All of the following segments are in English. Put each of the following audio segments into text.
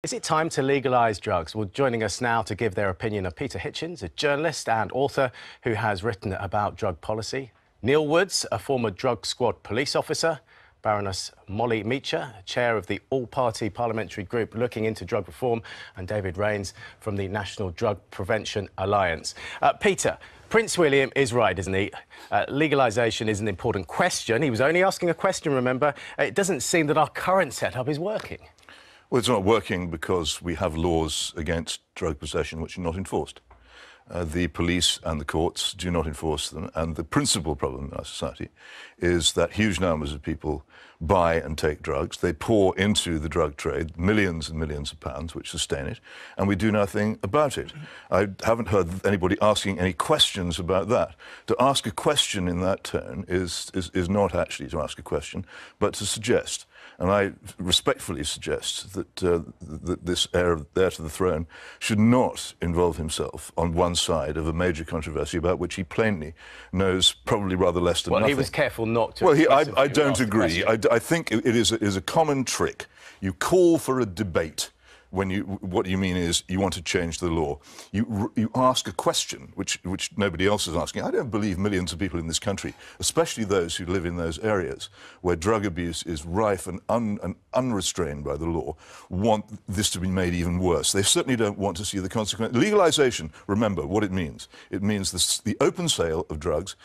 Is it time to legalise drugs? Well, joining us now to give their opinion are Peter Hitchens, a journalist and author who has written about drug policy, Neil Woods, a former drug squad police officer, Baroness Molly Meacher, chair of the all-party parliamentary group looking into drug reform, and David Rains from the National Drug Prevention Alliance. Peter, Prince William is right, isn't he? Legalisation is an important question. He was only asking a question, remember. It doesn't seem that our current setup is working. Well, it's not working because we have laws against drug possession which are not enforced. The police and the courts do not enforce them, and the principal problem in our society is that huge numbers of people buy and take drugs. They pour into the drug trade millions and millions of pounds which sustain it, and we do nothing about it. I haven't heard anybody asking any questions about that. To ask a question in that tone is not actually to ask a question, but to suggest. And I respectfully suggest that, that this heir to the throne should not involve himself on one side of a major controversy about which he plainly knows probably rather less than nothing. Well, he was careful not to. Well, I don't agree. I think it is a common trick. You call for a debate when what you mean is you want to change the law. You ask a question which nobody else is asking. I don't believe millions of people in this country, especially those who live in those areas where drug abuse is rife and unrestrained by the law, want this to be made even worse. They certainly don't want to see the consequence. Legalisation, remember what it means. It means the open sale of drugs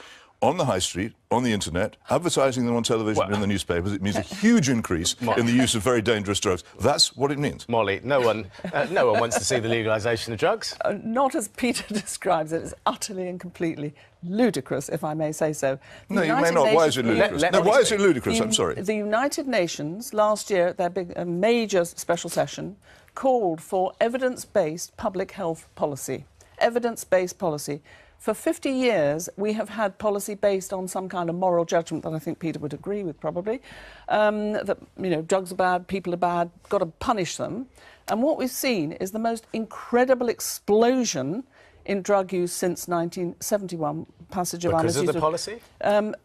on the high street, on the internet, advertising them on television and in the newspapers. It means a huge increase in the use of very dangerous drugs. That's what it means. Molly, no one wants to see the legalisation of drugs. Not as Peter describes it. It's utterly and completely ludicrous, if I may say so. No, you may not. Why is it ludicrous? Why is it ludicrous? I'm sorry. The United Nations, last year, at their major special session, called for evidence-based public health policy. Evidence-based policy. For 50 years, we have had policy based on some kind of moral judgment that I think Peter would agree with, probably, that, you know, drugs are bad, people are bad, got to punish them. And what we've seen is the most incredible explosion in drug use since 1971, passage of Because of the policy?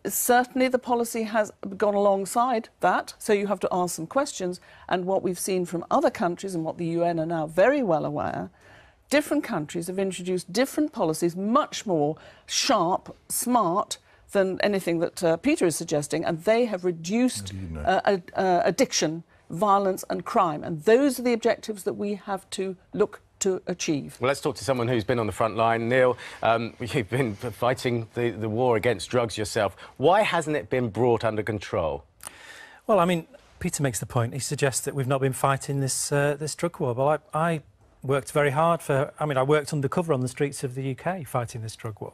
Certainly the policy has gone alongside that, so you have to ask some questions. And what we've seen from other countries, and what the UN are now very well aware, different countries have introduced different policies, much more sharp, smart than anything that Peter is suggesting, and they have reduced addiction, violence and crime. And those are the objectives that we have to look to achieve. Well, let's talk to someone who's been on the front line. Neil, you've been fighting the war against drugs yourself. Why hasn't it been brought under control? Well, I mean, Peter makes the point. He suggests that we've not been fighting this drug war. Well, I worked very hard I worked undercover on the streets of the UK fighting this drug war.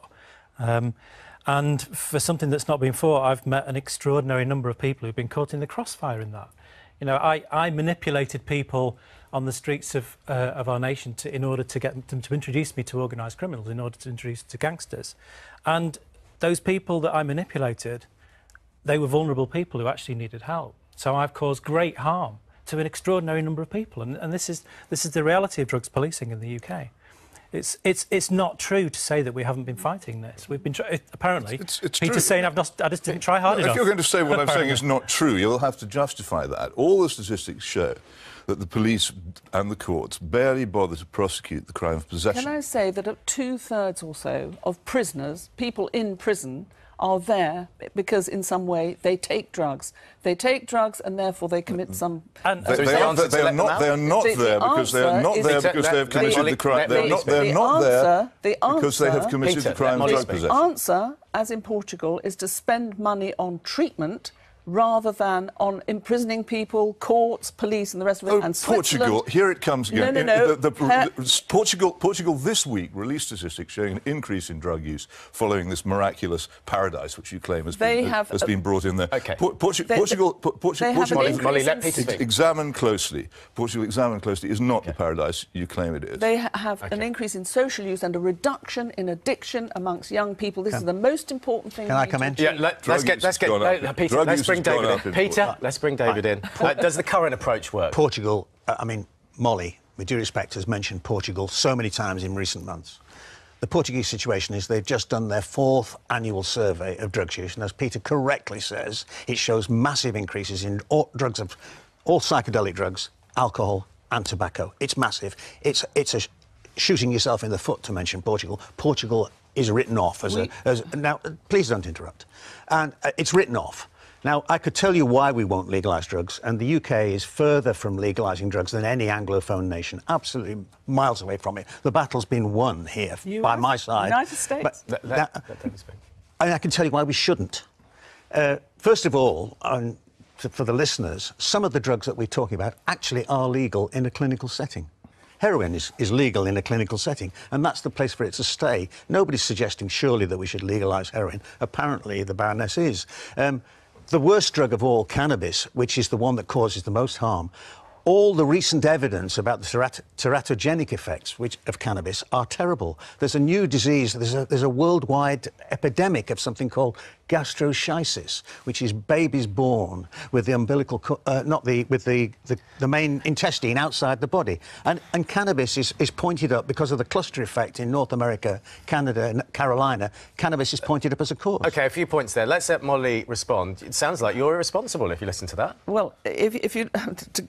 And for something that's not been fought, I've met an extraordinary number of people who've been caught in the crossfire in that. You know, I manipulated people on the streets of our nation in order to get them to introduce me to organised criminals, in order to introduce to gangsters. And those people that I manipulated, they were vulnerable people who actually needed help. So I've caused great harm to an extraordinary number of people, and this is the reality of drugs policing in the UK. It's not true to say that we haven't been fighting this. We've been apparently. It's Peter's true. saying I just didn't try hard enough. If you're going to say what I'm saying is not true, you'll have to justify that. All the statistics show that the police and the courts barely bother to prosecute the crime of possession. Can I say that 2/3 or so of prisoners, people in prison, are there because in some way they take drugs. They take drugs and therefore they commit some... And they are not there because they have committed the crime. They're not there because they have committed the crime of drug possession. The answer, as in Portugal, is to spend money on treatment rather than on imprisoning people, courts, police and the rest of it. Oh, and Portugal, here it comes again. No. Portugal this week released statistics showing an increase in drug use following this miraculous paradise which you claim has been brought in there. Okay. Portugal, Molly, let Peter speak. Examine closely. Portugal, examine closely, is not the paradise you claim it is. They have an increase in social use and a reduction in addition amongst young people. This is the most important thing. Can I come in? Yeah, let's get Peter. Let's bring David in. Peter, let's bring David in. Does the current approach work? Portugal, I mean, Molly, with due respect, has mentioned Portugal so many times in recent months. The Portuguese situation is they've just done their 4th annual survey of drug use, and as Peter correctly says, it shows massive increases in all drugs, all psychedelic drugs, alcohol and tobacco. It's massive. It's shooting yourself in the foot to mention Portugal. Portugal is written off now, please don't interrupt. And it's written off. Now, I could tell you why we won't legalise drugs, and the UK is further from legalising drugs than any Anglophone nation, absolutely miles away from it. The battle's been won here by my side. United States. And I can tell you why we shouldn't. First of all, for the listeners, some of the drugs that we're talking about actually are legal in a clinical setting. Heroin is legal in a clinical setting, and that's the place for it to stay. Nobody's suggesting, surely, that we should legalise heroin. Apparently, the Baroness is. The worst drug of all, cannabis, which is the one that causes the most harm, all the recent evidence about the teratogenic effects of cannabis are terrible. There's a new disease, there's a worldwide epidemic of something called gastroschisis, which is babies born with the umbilical, with the main intestine outside the body. And cannabis is pointed up because of the cluster effect in North America, Canada and Carolina. Cannabis is pointed up as a cause. OK, a few points there. Let's let Molly respond. It sounds like you're irresponsible if you listen to that. Well, if you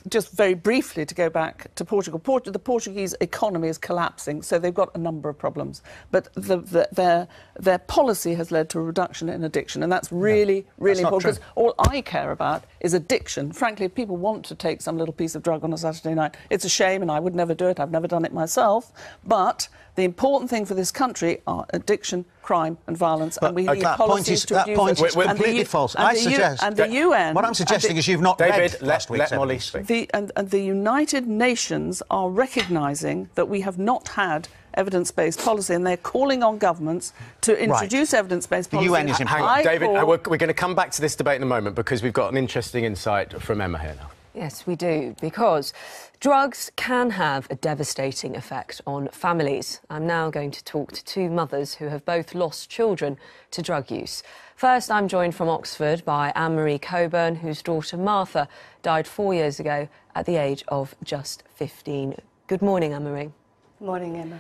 just very briefly to go back to Portugal, the Portuguese economy is collapsing, so they've got a number of problems. But their policy has led to a reduction in addiction, and that's really important, because all I care about is addiction. Frankly, if people want to take some little piece of drug on a Saturday night, it's a shame, and I would never do it. I've never done it myself. But the important thing for this country are addiction, crime and violence, and we need policies to reduce it. That point is completely false. I suggest... And the UN... What I'm suggesting is you've not read last week's evidence. And the United Nations are recognising that we have not had evidence-based policy, and they're calling on governments to introduce evidence-based policy. The UN is Hang on, David, we're going to come back to this debate in a moment, because we've got an interesting insight from Emma here now. Yes, we do, because drugs can have a devastating effect on families. I'm now going to talk to two mothers who have both lost children to drug use. First, I'm joined from Oxford by Anne-Marie Coburn, whose daughter Martha died 4 years ago at the age of just 15. Good morning, Anne-Marie. Good morning, Emma.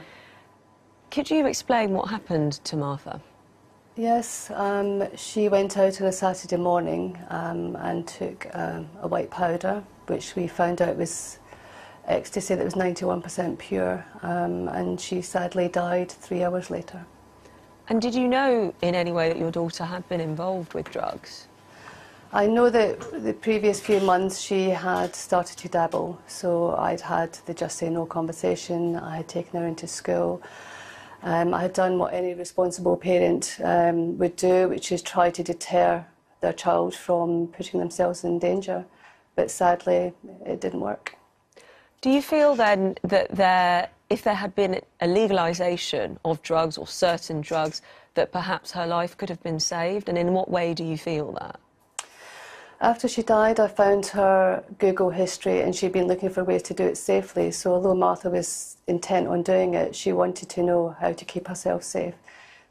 Could you explain what happened to Martha? Yes, she went out on a Saturday morning and took a white powder, which we found out was ecstasy that was 91% pure, and she sadly died 3 hours later. And did you know in any way that your daughter had been involved with drugs? I know that the previous few months she had started to dabble, so I'd had the Just Say No conversation, I had taken her into school. I had done what any responsible parent would do, which is try to deter their child from putting themselves in danger. But sadly, it didn't work. Do you feel then that if there had been a legalisation of drugs or certain drugs, that perhaps her life could have been saved? And in what way do you feel that? After she died, I found her Google history, and she'd been looking for ways to do it safely. So although Martha was intent on doing it, she wanted to know how to keep herself safe.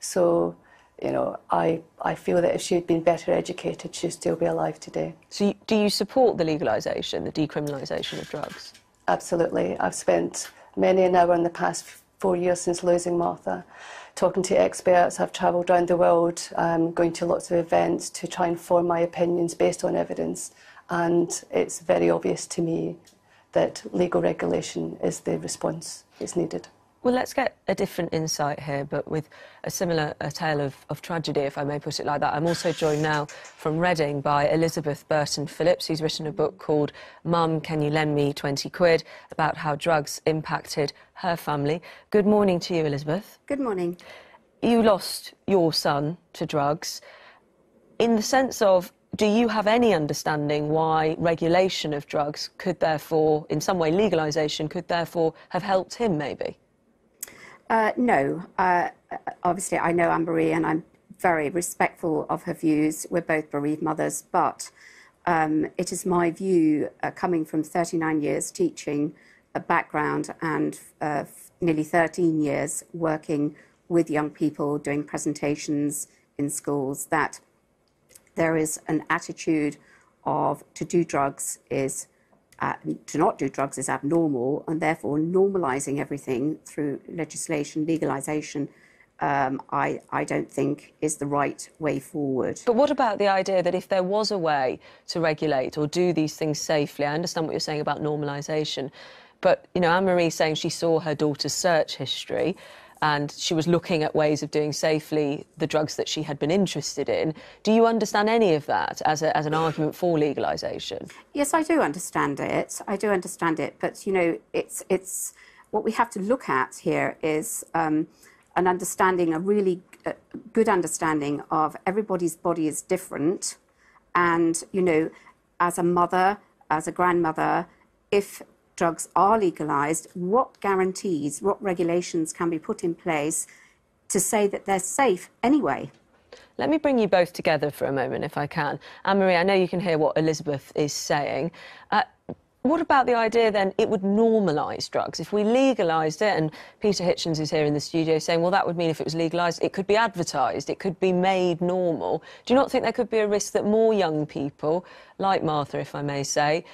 So, you know, I feel that if she'd been better educated, she'd still be alive today. So do you support the legalisation, the decriminalisation of drugs? Absolutely. I've spent many an hour in the past 4 years since losing Martha talking to experts. I've travelled around the world, going to lots of events to try and form my opinions based on evidence. And it's very obvious to me that legal regulation is the response that's needed. Well, let's get a different insight here, but with a similar tale of tragedy, if I may put it like that. I'm also joined now from Reading by Elizabeth Burton Phillips, who's written a book called Mum, Can You Lend Me 20 Quid, about how drugs impacted her family. Good morning to you, Elizabeth. Good morning. You lost your son to drugs. In the sense of, do you have any understanding why regulation of drugs could therefore, in some way legalisation, could therefore have helped him, maybe? No. Obviously, I know Anne-Marie, and I'm very respectful of her views. We're both bereaved mothers, but it is my view, coming from 39 years teaching a background and nearly 13 years working with young people, doing presentations in schools, that there is an attitude of to not do drugs is abnormal, and therefore normalising everything through legislation, legalisation, I don't think is the right way forward. But what about the idea that if there was a way to regulate or do these things safely, I understand what you're saying about normalisation, But, you know, Anne-Marie's saying she saw her daughter's search history and she was looking at ways of doing safely the drugs that she had been interested in. Do you understand any of that as an argument for legalisation? Yes, I do understand it. I do understand it. But, you know, it's what we have to look at here is an understanding, a really good understanding of everybody's body is different. And, you know, as a mother, as a grandmother, if drugs are legalised, what guarantees, what regulations can be put in place to say that they're safe anyway? Let me bring you both together for a moment, if I can. Anne-Marie, I know you can hear what Elizabeth is saying. What about the idea, then, it would normalise drugs? If we legalised it, and Peter Hitchens is here in the studio saying, well, that would mean if it was legalised, it could be advertised, it could be made normal. Do you not think there could be a risk that more young people, like Martha, if I may say,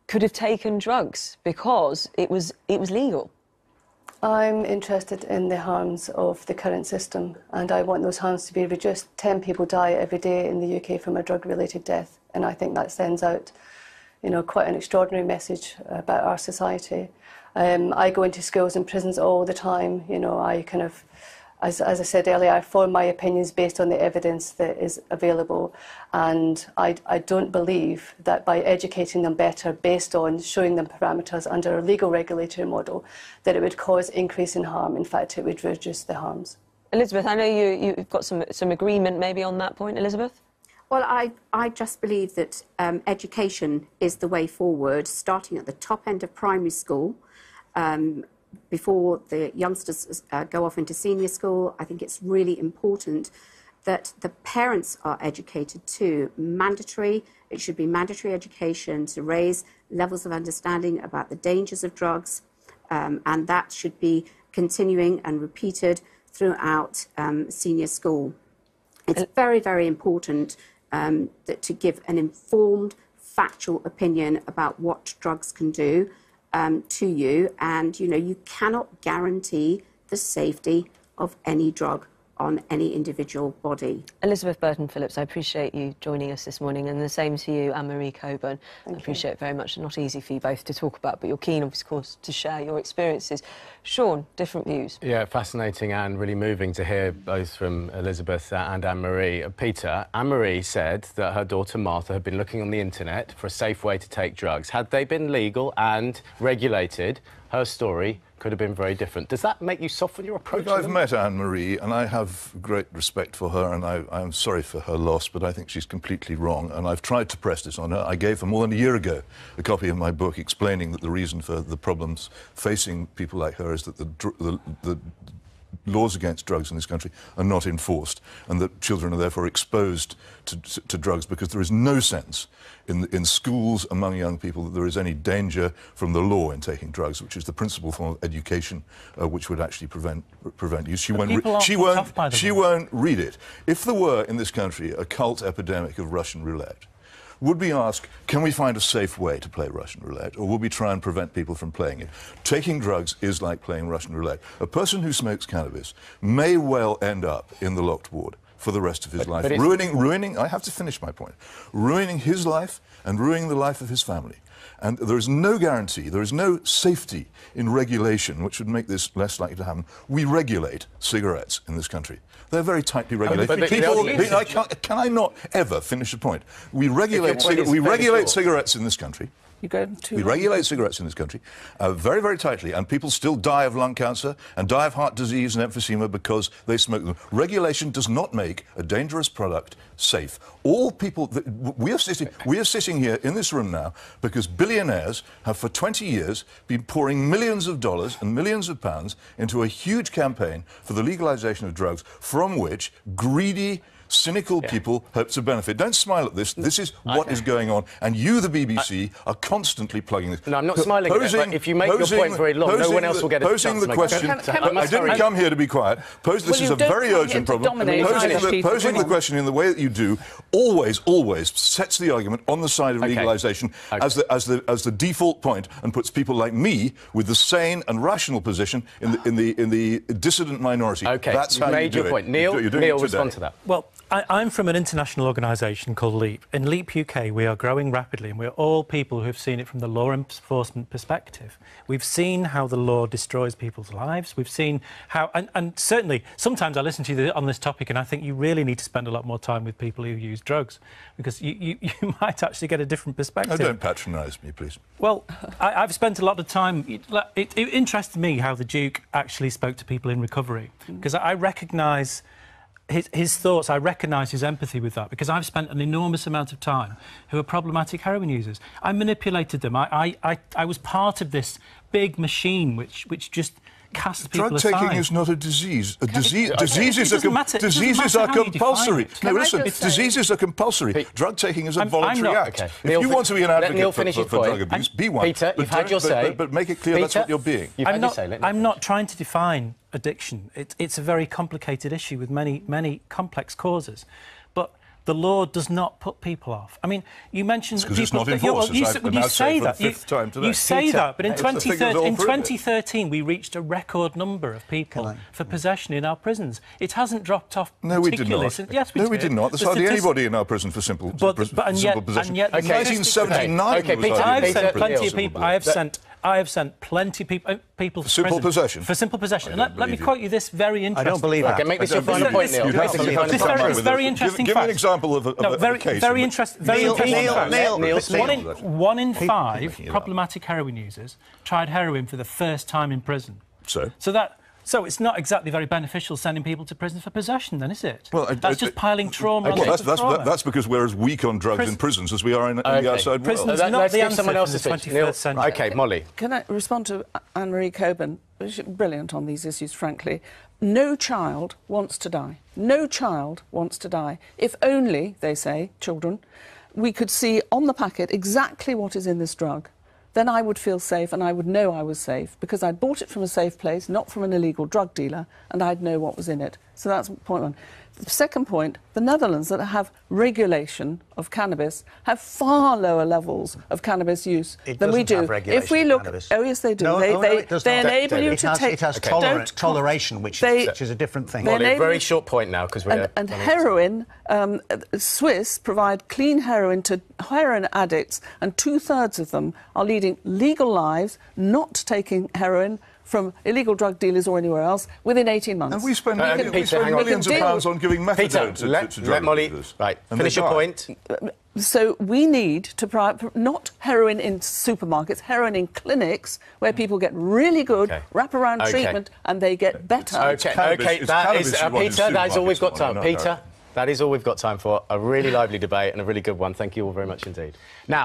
could have taken drugs because it was legal? I'm interested in the harms of the current system, and I want those harms to be reduced. 10 people die every day in the UK from a drug-related death, and I think that sends out, you know, quite an extraordinary message about our society. I go into schools and prisons all the time. You know, I kind of, as I said earlier, I form my opinions based on the evidence that is available, and I don't believe that by educating them better based on showing them parameters under a legal regulatory model that it would cause increase in harm. In fact, it would reduce the harms. Elizabeth, I know you've got some agreement maybe on that point, Elizabeth? Well, I just believe that education is the way forward, starting at the top end of primary school. Before the youngsters go off into senior school, I think it's really important that the parents are educated too. It should be mandatory education to raise levels of understanding about the dangers of drugs, and that should be continuing and repeated throughout senior school. It's very, very important to give an informed, factual opinion about what drugs can do to you, and you know, you cannot guarantee the safety of any drug on any individual body. Elizabeth Burton-Phillips, I appreciate you joining us this morning, and the same to you, Anne-Marie Coburn. I appreciate it very much. Not easy for you both to talk about, but you're keen, of course, to share your experiences. Sean, different views. Yeah, fascinating and really moving to hear both from Elizabeth and Anne-Marie. Peter, Anne-Marie said that her daughter Martha had been looking on the internet for a safe way to take drugs. Had they been legal and regulated, her story could have been very different. Does that make you soften your approach? Look, I've met Anne-Marie, and I have great respect for her, and I'm sorry for her loss, but I think she's completely wrong, and I've tried to press this on her. I gave her more than a year ago a copy of my book explaining that the reason for the problems facing people like her is that the laws against drugs in this country are not enforced, and that children are therefore exposed to drugs because there is no sense in schools among young people that there is any danger from the law in taking drugs, which is the principal form of education which would actually prevent use. She won't read it. If there were in this country a cult epidemic of Russian roulette, would we ask, can we find a safe way to play Russian roulette, or would we try and prevent people from playing it? Taking drugs is like playing Russian roulette. A person who smokes cannabis may well end up in the locked ward for the rest of his life, ruining, I have to finish my point, ruining his life and ruining the life of his family. And there is no guarantee, there is no safety in regulation which would make this less likely to happen. We regulate cigarettes in this country. They're very tightly regulated. Can I not ever finish a point? We regulate cigarettes in this country. We regulate cigarettes in this country very, very tightly, and people still die of lung cancer and die of heart disease and emphysema because they smoke them. Regulation does not make a dangerous product safe. All people... We are sitting here in this room now because billionaires have for 20 years been pouring millions of dollars and millions of pounds into a huge campaign for the legalisation of drugs from which greedy, cynical people hope to benefit. Don't smile at this. This is what is going on. And you, the BBC, are constantly plugging this. No, I'm not smiling at it, but if you make your point very long, no one else will get a chance to make it. I didn't come here to be quiet. This is a very urgent problem. Posing the question in the way that you do always sets the argument on the side of legalisation as the default point and puts people like me with the sane and rational position in the dissident minority. OK, that's how you made do your point. Neil, respond to that. Well, I'm from an international organisation called LEAP. In LEAP UK, we are growing rapidly, and we're all people who have seen it from the law enforcement perspective. We've seen how the law destroys people's lives. We've seen how... And certainly, sometimes I listen to you on this topic, and I think you really need to spend a lot more time with people who use drugs, because you might actually get a different perspective. No, don't patronise me, please. Well, I've spent a lot of time... It interested me how the Duke actually spoke to people in recovery, because I recognise... His thoughts, I recognise his empathy with that, because I've spent an enormous amount of time who are problematic heroin users. I manipulated them. I was part of this big machine which just cast people aside. Drug taking is not a disease. Diseases are compulsory. No, listen, diseases are compulsory. Drug taking is a voluntary act. Okay. If you want to be an advocate for point. drug abuse, be one. Peter, you've had your say. But make it clear that's what you're being. I'm not trying to define addiction. It's a very complicated issue with many complex causes. But the law does not put people off. I mean, you mentioned... Because it's not enforced, you say that. You say that, but in 2013 we reached a record number of people for possession in our prisons. It hasn't dropped off. No, we did not. Yes, we did. No, we did not. There's hardly anybody in our prison for simple possession. And yet, 1979 Peter, I've sent plenty of people. I have sent plenty of people for simple possession. For simple possession. And let me quote you this very interesting... I don't believe that. Okay, make this your final point, Neil. This very interesting fact. Give me an example of a case. Very interesting. Neil, 1 in 5 problematic heroin users tried heroin for the first time in prison. So it's not exactly very beneficial sending people to prison for possession, then, is it? Well, that's just piling trauma on top of trauma. That's because we're as weak on drugs in prisons as we are in the outside world. Prisons are not the answer for the 21st century. OK, Molly. Can I respond to Anne-Marie Coburn? She's brilliant on these issues, frankly. No child wants to die. No child wants to die. If only, they say, children, we could see on the packet exactly what is in this drug, then I would feel safe and I would know I was safe because I'd bought it from a safe place, not from an illegal drug dealer, and I'd know what was in it. So that's point one. The second point, the Netherlands that have regulation of cannabis have far lower levels of cannabis use than we do. If we look... Oh, yes, they do. They enable you to take... It has toleration, which is a different thing. Molly, a very short point now, because we're... And heroin, Swiss provide clean heroin to heroin addicts, and 2/3 of them are leading legal lives, not taking heroin from illegal drug dealers or anywhere else within 18 months. And we spend millions of pounds on giving methadone to drug Molly, dealers. right, finish your point. So we need to not heroin in supermarkets, heroin in clinics where people get really good wraparound treatment and they get better. OK, that is Peter. That is all we've got time. Peter, that is all we've got time for. A really lively debate and a really good one. Thank you all very much indeed. Now.